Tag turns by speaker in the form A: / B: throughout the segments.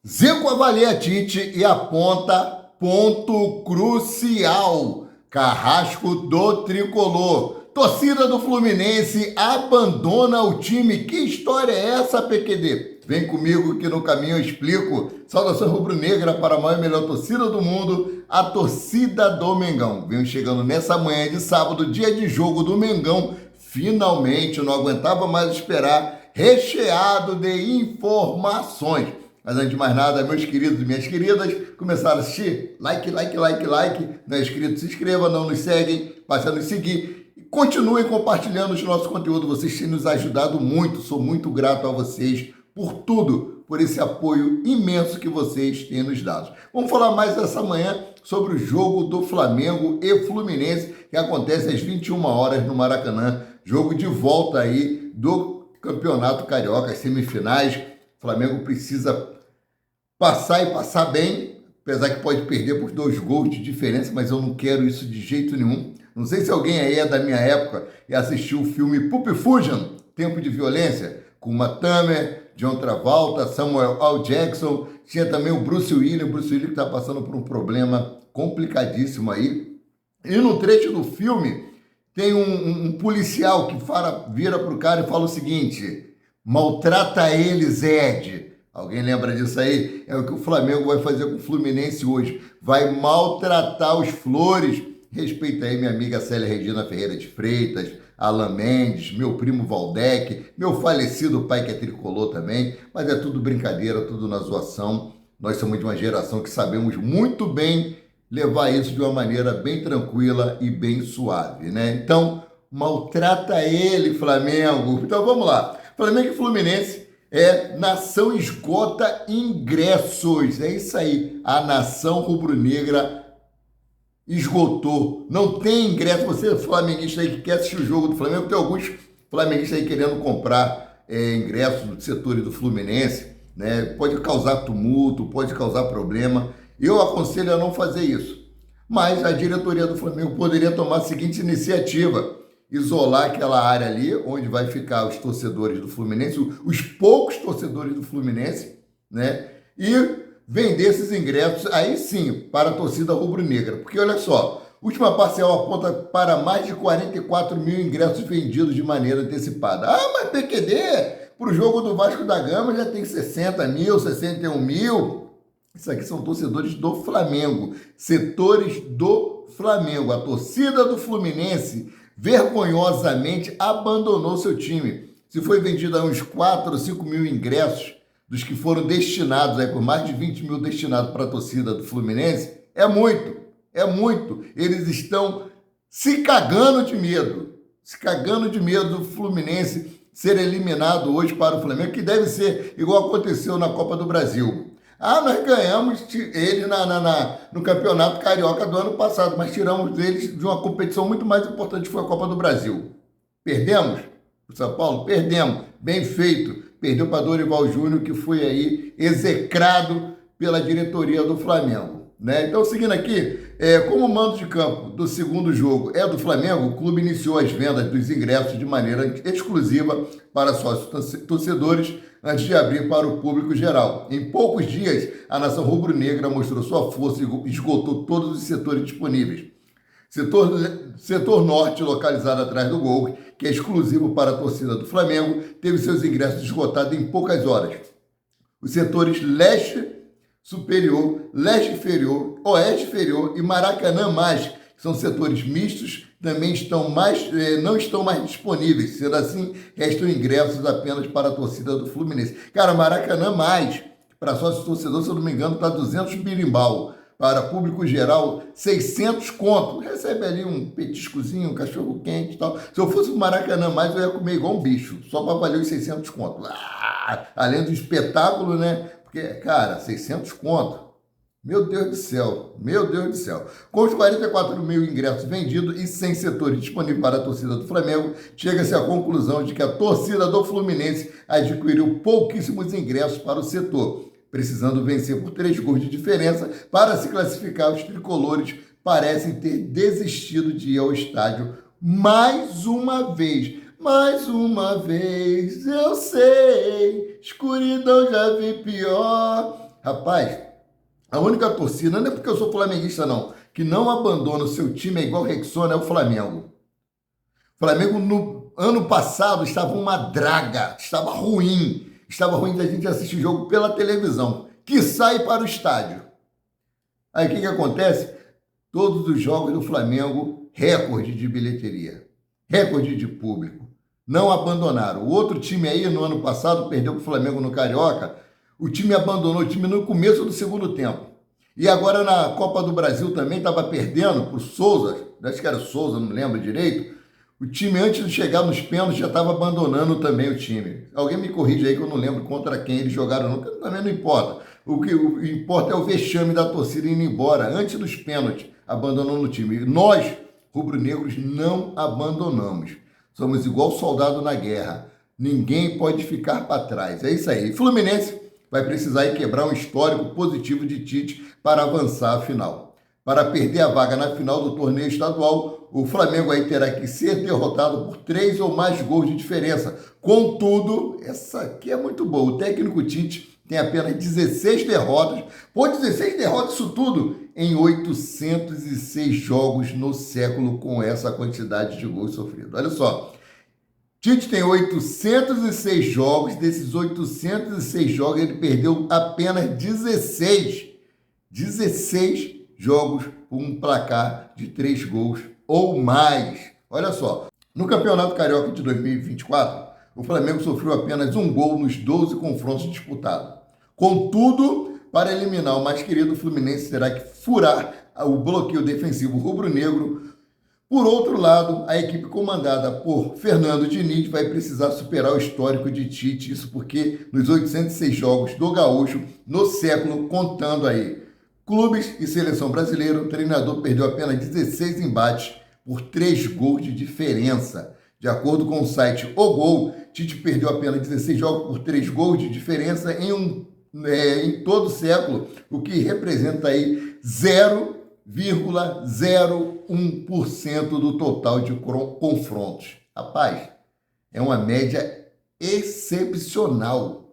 A: Zico avalia Tite e aponta ponto crucial. Carrasco do Tricolor. Torcida do Fluminense abandona o time. Que história é essa, PQD? Vem comigo que no caminho eu explico. Saudação rubro-negra para a maior e melhor torcida do mundo, a torcida do Mengão. Venho chegando nessa manhã de sábado, dia de jogo do Mengão. Finalmente, não aguentava mais esperar, recheado de informações. Mas antes de mais nada, meus queridos e minhas queridas, começaram a assistir? Like. Não é inscrito, se inscreva, não nos seguem, passe a nos seguir. E continuem compartilhando o nosso conteúdo, vocês têm nos ajudado muito, sou muito grato a vocês por tudo, por esse apoio imenso que vocês têm nos dado. Vamos falar mais essa manhã sobre o jogo do Flamengo e Fluminense, que acontece às 21 horas no Maracanã, jogo de volta aí do Campeonato Carioca, as semifinais. O Flamengo precisa passar e passar bem, apesar que pode perder por 2 gols de diferença, mas eu não quero isso de jeito nenhum. Não sei se alguém aí é da minha época e assistiu o filme Pulp Fiction, Tempo de Violência, com Uma Thurman, John Travolta, Samuel L. Jackson, tinha também o Bruce Willis que está passando por um problema complicadíssimo aí. E no trecho do filme tem um policial que vira para o cara e fala o seguinte: maltrata eles, Ed. Alguém lembra disso aí? É o que o Flamengo vai fazer com o Fluminense hoje. Vai maltratar os flores. Respeita aí minha amiga Célia Regina Ferreira de Freitas, Alan Mendes, meu primo Valdec, meu falecido pai que é tricolor também. Mas é tudo brincadeira, tudo na zoação. Nós somos de uma geração que sabemos muito bem levar isso de uma maneira bem tranquila e bem suave, né? Então, maltrata ele, Flamengo. Então, vamos lá. Flamengo e Fluminense. Nação esgota ingressos. É isso aí. A nação rubro-negra esgotou. Não tem ingresso. Você é flamenguista aí que quer assistir o jogo do Flamengo, tem alguns flamenguistas aí querendo comprar ingressos do setor do Fluminense, né? Pode causar tumulto, pode causar problema. Eu aconselho a não fazer isso. Mas a diretoria do Flamengo poderia tomar a seguinte iniciativa: isolar aquela área ali, onde vai ficar os torcedores do Fluminense, os poucos torcedores do Fluminense, né? E vender esses ingressos, aí sim, para a torcida rubro-negra. Porque, olha só, última parcial aponta para mais de 44 mil ingressos vendidos de maneira antecipada. Ah, mas PQD, para o jogo do Vasco da Gama já tem 60 mil, 61 mil. Isso aqui são torcedores do Flamengo, setores do Flamengo. A torcida do Fluminense vergonhosamente abandonou seu time. Se foi vendido a uns 4 ou 5 mil ingressos, dos que foram destinados, por mais de 20 mil destinados para a torcida do Fluminense, é muito. Eles estão se cagando de medo do Fluminense ser eliminado hoje para o Flamengo, que deve ser igual aconteceu na Copa do Brasil. Ah, nós ganhamos ele no Campeonato Carioca do ano passado, mas tiramos eles de uma competição muito mais importante, que foi a Copa do Brasil. Perdemos? O São Paulo? Perdemos. Bem feito. Perdeu para Dorival Júnior, que foi aí execrado pela diretoria do Flamengo, né? Então, seguindo aqui, como o mando de campo do segundo jogo é do Flamengo, o clube iniciou as vendas dos ingressos de maneira exclusiva para sócios torcedores, antes de abrir para o público geral. Em poucos dias, a nação rubro-negra mostrou sua força e esgotou todos os setores disponíveis. Setor norte, localizado atrás do gol, que é exclusivo para a torcida do Flamengo, teve seus ingressos esgotados em poucas horas. Os setores leste superior, leste inferior, oeste inferior e Maracanã mais, que são setores mistos, também não estão mais disponíveis. Sendo assim, restam ingressos apenas para a torcida do Fluminense. Cara, Maracanã mais, para sócio torcedor, se eu não me engano, está 200 birimbau. Para público geral, 600 conto. Recebe ali um petiscozinho, um cachorro quente e tal. Se eu fosse pro Maracanã mais, eu ia comer igual um bicho, só para valer os 600 conto. Além do espetáculo, né? Porque, cara, 600 conto. Meu Deus do céu. Com os 44 mil ingressos vendidos e 100 setores disponíveis para a torcida do Flamengo, chega-se à conclusão de que a torcida do Fluminense adquiriu pouquíssimos ingressos para o setor. Precisando vencer por 3 gols de diferença para se classificar, os tricolores parecem ter desistido de ir ao estádio mais uma vez. Eu sei, escuridão já vi pior. Rapaz, a única torcida, não é porque eu sou flamenguista não, que não abandona o seu time é igual Rexona, é o Flamengo. O Flamengo no ano passado estava uma draga, estava ruim da gente assistir o jogo pela televisão, que sai para o estádio. Aí o que acontece? Todos os jogos do Flamengo, recorde de bilheteria, recorde de público. Não abandonaram. O outro time aí, no ano passado, perdeu para o Flamengo no Carioca. O time abandonou o time no começo do segundo tempo. E agora na Copa do Brasil também estava perdendo para o Souza, acho que era o Souza, não lembro direito. O time, antes de chegar nos pênaltis, já estava abandonando também o time. Alguém me corrige aí que eu não lembro contra quem eles jogaram, não, também não importa. O que importa é o vexame da torcida indo embora, antes dos pênaltis, abandonando o time. Nós, rubro-negros, não abandonamos. Somos igual soldado na guerra. Ninguém pode ficar para trás. É isso aí. Fluminense vai precisar ir quebrar um histórico positivo de Tite para avançar a final. Para perder a vaga na final do torneio estadual, o Flamengo aí terá que ser derrotado por 3 ou mais gols de diferença. Contudo, essa aqui é muito boa. O técnico Tite tem apenas 16 derrotas. Pô, 16 derrotas, isso tudo em 806 jogos no século com essa quantidade de gols sofridos. Olha só, Tite tem 806 jogos. Desses 806 jogos, ele perdeu apenas 16 jogos com um placar de 3 gols ou mais. Olha só, no Campeonato Carioca de 2024, o Flamengo sofreu apenas um gol nos 12 confrontos disputados. Contudo, para eliminar o mais querido, o Fluminense terá que furar o bloqueio defensivo rubro-negro. Por outro lado, a equipe comandada por Fernando Diniz vai precisar superar o histórico de Tite, isso porque nos 806 jogos do Gaúcho, no século, contando aí clubes e seleção brasileira, o treinador perdeu apenas 16 embates por 3 gols de diferença. De acordo com o site O Gol, Tite perdeu apenas 16 jogos por 3 gols de diferença em todo o século, o que representa aí 0,01% do total de confrontos. Rapaz, é uma média excepcional,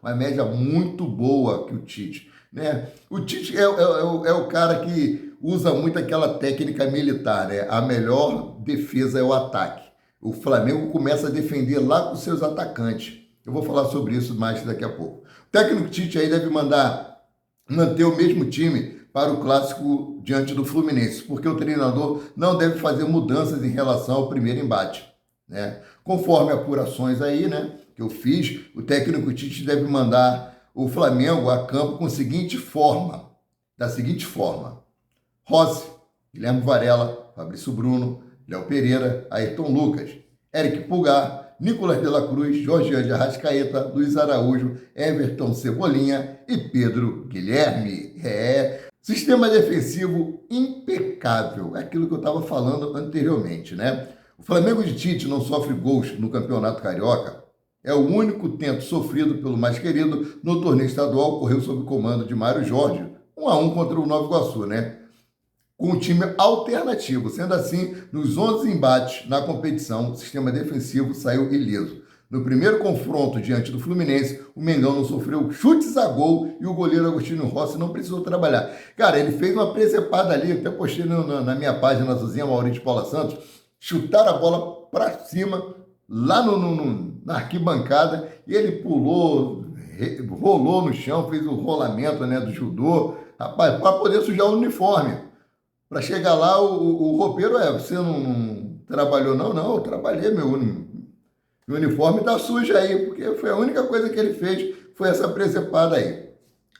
A: uma média muito boa que o Tite, né? O Tite é o cara que usa muito aquela técnica militar, né? A melhor defesa é o ataque. O Flamengo começa a defender lá com seus atacantes. Eu vou falar sobre isso mais daqui a pouco. O técnico Tite aí deve manter o mesmo time para o clássico diante do Fluminense, porque o treinador não deve fazer mudanças em relação ao primeiro embate, né? Conforme apurações aí, né, que eu fiz, o técnico Tite deve mandar o Flamengo a campo da seguinte forma: Rossi, Guilherme Varela, Fabrício Bruno, Léo Pereira, Ayrton Lucas, Eric Pulgar, Nicolas de la Cruz, Jorge de Arrascaeta, Luiz Araújo, Everton Cebolinha e Pedro Guilherme. Sistema defensivo impecável, é aquilo que eu estava falando anteriormente, né? O Flamengo de Tite não sofre gols no Campeonato Carioca. É o único tento sofrido pelo mais querido no torneio estadual, ocorreu sob o comando de Mário Jorge, 1-1 contra o Nova Iguaçu, né? Com um time alternativo. Sendo assim, nos 11 embates na competição, o sistema defensivo saiu ileso. No primeiro confronto diante do Fluminense, o Mengão não sofreu chutes a gol e o goleiro Agostinho Rossi não precisou trabalhar. Cara, ele fez uma presepada ali, até postei na minha página Azulzinha Maurício Paula Santos, chutaram a bola para cima, lá na arquibancada, e ele pulou, rolou no chão, fez o rolamento, né, do judô, rapaz, para poder sujar o uniforme. Para chegar lá, o roupeiro você não trabalhou não? Não, eu trabalhei, meu uniforme tá sujo aí, porque foi a única coisa que ele fez, foi essa presepada aí.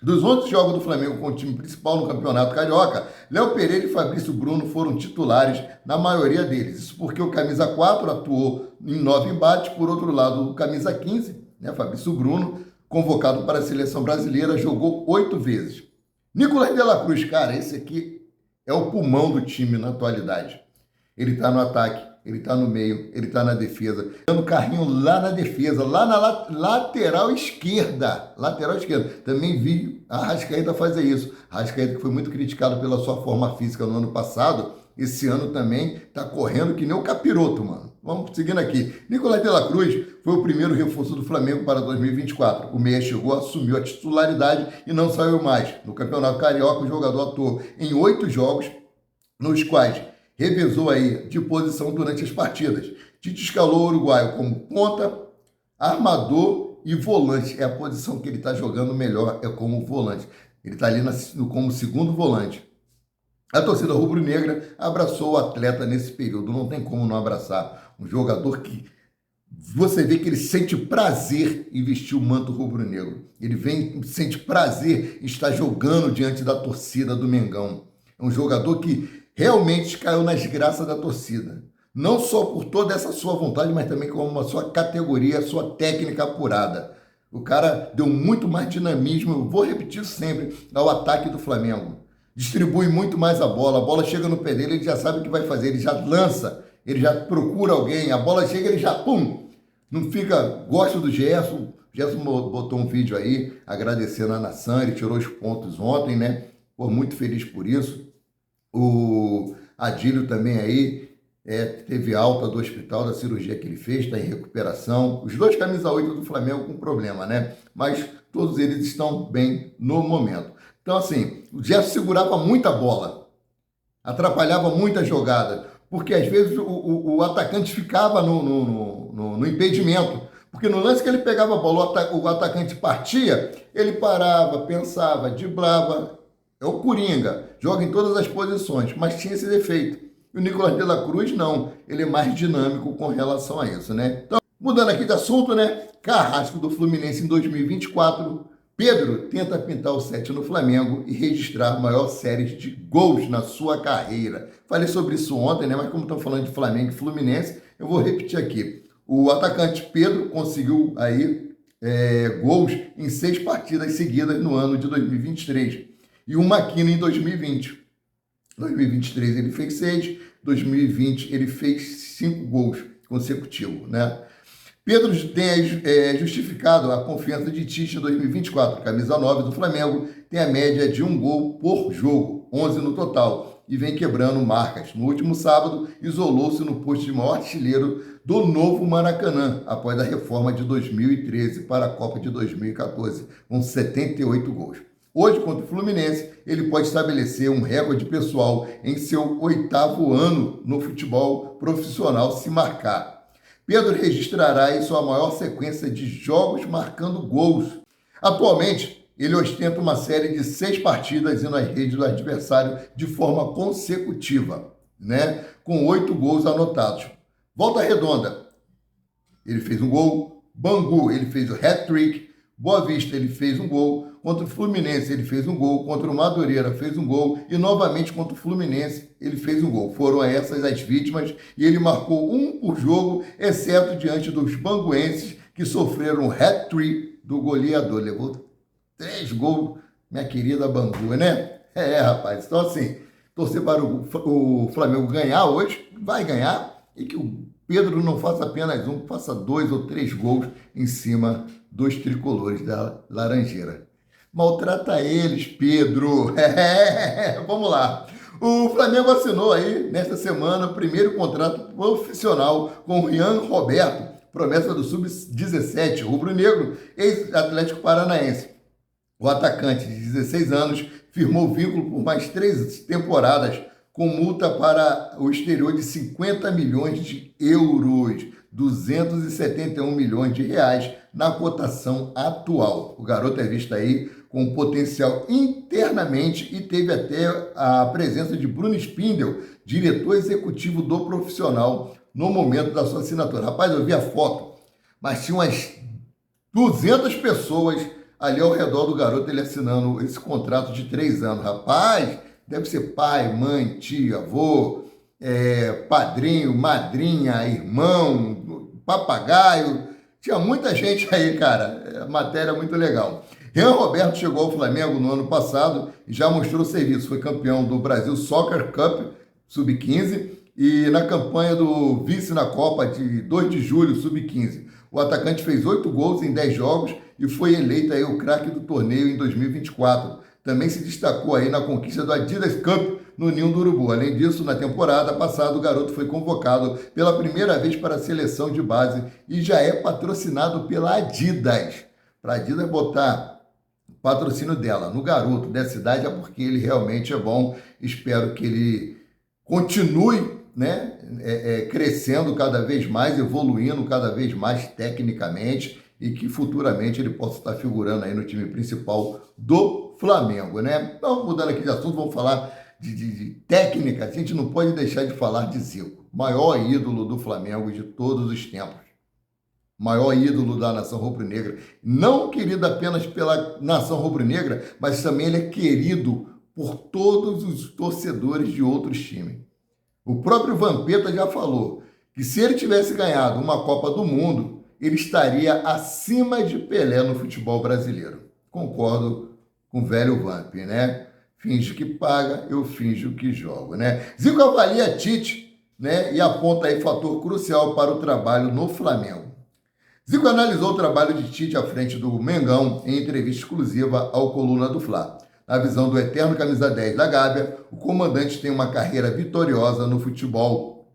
A: Dos 11 jogos do Flamengo com o time principal no Campeonato Carioca, Léo Pereira e Fabrício Bruno foram titulares na maioria deles. Isso porque o camisa 4 atuou em 9 embates, por outro lado, o camisa 15, né, Fabrício Bruno, convocado para a seleção brasileira, jogou 8 vezes. Nicolas de la Cruz, cara, esse aqui é o pulmão do time na atualidade. Ele está no ataque, ele está no meio, ele está na defesa, dando carrinho lá na defesa, lá na lateral esquerda. Lateral esquerda. Também vi a Arrascaeta fazer isso. A Arrascaeta, que foi muito criticado pela sua forma física no ano passado, esse ano também está correndo que nem o capiroto, mano. Vamos seguindo aqui. Nicolás de la Cruz foi o primeiro reforço do Flamengo para 2024. O meia chegou, assumiu a titularidade e não saiu mais. No Campeonato Carioca, o jogador atuou em 8 jogos, nos quais revezou aí de posição durante as partidas. Tite escalou o uruguaio como ponta, armador e volante. É a posição que ele está jogando melhor, é como volante. Ele está ali como segundo volante. A torcida rubro-negra abraçou o atleta nesse período. Não tem como não abraçar um jogador que você vê que ele sente prazer em vestir o manto rubro-negro. Ele sente prazer em estar jogando diante da torcida do Mengão. É um jogador que realmente caiu nas graças da torcida. Não só por toda essa sua vontade, mas também com a sua categoria, a sua técnica apurada. O cara deu muito mais dinamismo, eu vou repetir sempre, ao ataque do Flamengo. Distribui muito mais a bola chega no pé dele, ele já sabe o que vai fazer, ele já lança, ele já procura alguém, a bola chega, ele já pum! Não fica, gosto do Gerson, o Gerson botou um vídeo aí, agradecendo a nação, ele tirou os pontos ontem, né? Pô, muito feliz por isso. O Adílio também aí, teve alta do hospital da cirurgia que ele fez, está em recuperação. Os dois camisa 8 do Flamengo com problema, né? Mas todos eles estão bem no momento. Então, assim, o Gerson segurava muita bola, atrapalhava muita jogada, porque às vezes o atacante ficava no impedimento. Porque no lance que ele pegava a bola, o atacante partia, ele parava, pensava, driblava. É o Coringa, joga em todas as posições, mas tinha esse defeito. E o Nicolás de la Cruz não, ele é mais dinâmico com relação a isso, né? Então, mudando aqui de assunto, né? Carrasco do Fluminense em 2024. Pedro tenta pintar o 7 no Flamengo e registrar a maior série de gols na sua carreira. Falei sobre isso ontem, né? Mas como estão falando de Flamengo e Fluminense, eu vou repetir aqui. O atacante Pedro conseguiu aí gols em 6 partidas seguidas no ano de 2023 e uma quina em 2020. 2023 ele fez 6, 2020 ele fez 5 gols consecutivos, né? Pedro tem justificado a confiança de Tite em 2024. Camisa 9 do Flamengo tem a média de 1 gol por jogo, 11 no total, e vem quebrando marcas. No último sábado, isolou-se no posto de maior artilheiro do novo Maracanã, após a reforma de 2013 para a Copa de 2014, com 78 gols. Hoje, contra o Fluminense, ele pode estabelecer um recorde pessoal em seu 8º ano no futebol profissional se marcar. Pedro registrará aí sua maior sequência de jogos marcando gols. Atualmente, ele ostenta uma série de 6 partidas indo às redes do adversário de forma consecutiva, né? Com 8 gols anotados. Volta Redonda, ele fez um gol. Bangu, ele fez o hat-trick. Boa Vista, ele fez um gol. Contra o Fluminense, ele fez um gol. Contra o Madureira, fez um gol. E, novamente, contra o Fluminense, ele fez um gol. Foram essas as vítimas. E ele marcou 1 por jogo, exceto diante dos banguenses, que sofreram o hat-trick do goleador. Levou 3 gols, minha querida Bangu, né? Rapaz. Então, assim, torcer para o Flamengo ganhar hoje, vai ganhar. E que o Pedro não faça apenas 1, faça 2 ou 3 gols em cima dos tricolores da Laranjeira. Maltrata eles, Pedro. Vamos lá. O Flamengo assinou aí, nesta semana, o primeiro contrato profissional com o Rian Roberto, promessa do Sub-17, rubro-negro, ex-Atlético Paranaense. O atacante de 16 anos firmou vínculo por mais 3 temporadas, com multa para o exterior de 50 milhões de euros, 271 milhões de reais na cotação atual. O garoto é visto aí com potencial internamente e teve até a presença de Bruno Spindel, diretor executivo do profissional, no momento da sua assinatura. Rapaz, eu vi a foto, mas tinha umas 200 pessoas ali ao redor do garoto, ele assinando esse contrato de 3 anos. Rapaz, deve ser pai, mãe, tia, avô, padrinho, madrinha, irmão, papagaio. Tinha muita gente aí, cara. Matéria muito legal. Rian Roberto chegou ao Flamengo no ano passado e já mostrou serviço. Foi campeão do Brasil Soccer Cup Sub-15 e na campanha do vice na Copa de 2 de julho Sub-15. O atacante fez 8 gols em 10 jogos e foi eleito aí o craque do torneio em 2024. também se destacou aí na conquista do Adidas Cup no Ninho do Urubu. Além disso, na temporada passada, o garoto foi convocado pela primeira vez para a seleção de base e já é patrocinado pela Adidas. Para a Adidas botar patrocínio dela no garoto dessa idade é porque ele realmente é bom. Espero que ele continue, né, crescendo cada vez mais, evoluindo cada vez mais tecnicamente e que futuramente ele possa estar figurando aí no time principal do Flamengo, né? Então, mudando aqui de assunto, vamos falar de técnica. A gente não pode deixar de falar de Zico, maior ídolo do Flamengo de todos os tempos. Maior ídolo da nação rubro-negra. Não querido apenas pela nação rubro-negra, mas também ele é querido por todos os torcedores de outros times. O próprio Vampeta já falou que se ele tivesse ganhado uma Copa do Mundo, ele estaria acima de Pelé no futebol brasileiro. Concordo com o velho Vamp, né? Finge que paga, eu finjo que jogo, né? Zico avalia Tite, né? E aponta aí fator crucial para o trabalho no Flamengo. Zico analisou o trabalho de Tite à frente do Mengão em entrevista exclusiva ao Coluna do Fla. Na visão do eterno camisa 10 da Gávea, o comandante tem uma carreira vitoriosa no futebol.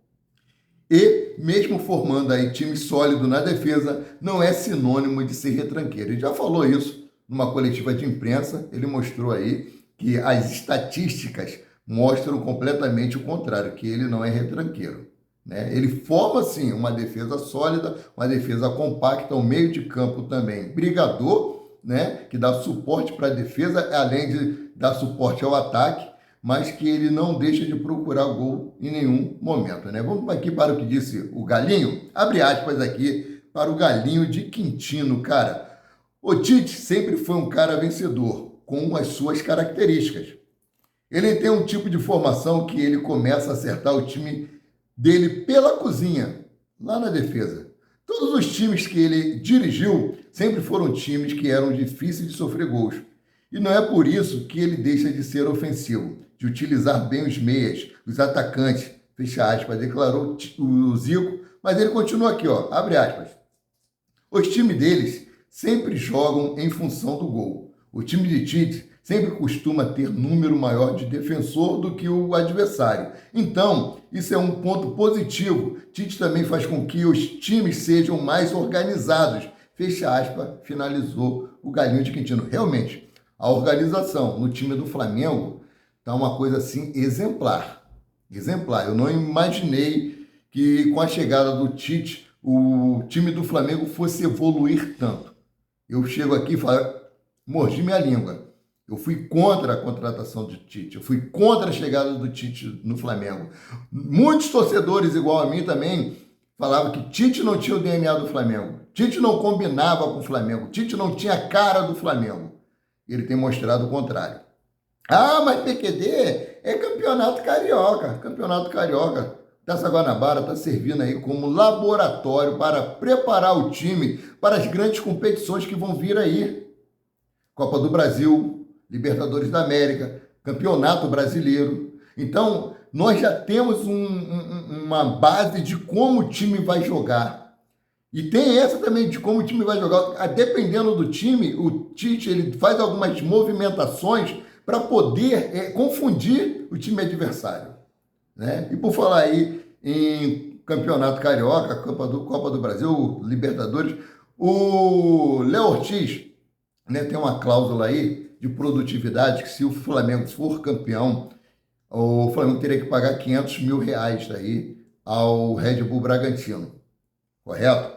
A: E, mesmo formando aí time sólido na defesa, não é sinônimo de ser retranqueiro. Ele já falou isso numa coletiva de imprensa, ele mostrou aí que as estatísticas mostram completamente o contrário, que ele não é retranqueiro, né? Ele forma, sim, uma defesa sólida, uma defesa compacta, um meio de campo também brigador, né? Que dá suporte para a defesa, além de dar suporte ao ataque, mas que ele não deixa de procurar gol em nenhum momento, né? Vamos aqui para o que disse o Galinho, abre aspas aqui para o Galinho de Quintino, cara. O Tite sempre foi um cara vencedor, com as suas características. Ele tem um tipo de formação que ele começa a acertar o time dele pela cozinha, lá na defesa. Todos os times que ele dirigiu sempre foram times que eram difíceis de sofrer gols. E não é por isso que ele deixa de ser ofensivo, de utilizar bem os meias, os atacantes, fecha aspas, declarou o Zico, mas ele continua aqui, ó, abre aspas. Os times deles sempre jogam em função do gol. O time de Tite sempre costuma ter número maior de defensor do que o adversário. Então, isso é um ponto positivo. Tite também faz com que os times sejam mais organizados. Fecha aspas, finalizou o Galinho de Quintino. Realmente, a organização no time do Flamengo está uma coisa assim exemplar. Exemplar. Eu não imaginei que com a chegada do Tite, o time do Flamengo fosse evoluir tanto. Eu chego aqui e falo, mordi minha língua. Eu fui contra a contratação de Tite, eu fui contra a chegada do Tite no Flamengo. Muitos torcedores, igual a mim também, falavam que Tite não tinha o DNA do Flamengo, Tite não combinava com o Flamengo, Tite não tinha a cara do Flamengo. Ele tem mostrado o contrário. Ah, mas PQD é campeonato carioca. Campeonato carioca. Taça Guanabara está servindo aí como laboratório para preparar o time para as grandes competições que vão vir aí. Copa do Brasil, Libertadores da América, Campeonato Brasileiro. Então, nós já temos uma base de como o time vai jogar. E tem essa também de como o time vai jogar. Dependendo do time, o Tite ele faz algumas movimentações para poder confundir o time adversário, né? E por falar aí em Campeonato Carioca, Copa do Brasil, Libertadores, o Léo Ortiz, né, tem uma cláusula aí de produtividade que se o Flamengo for campeão, o Flamengo teria que pagar R$500 mil aí ao Red Bull Bragantino, correto?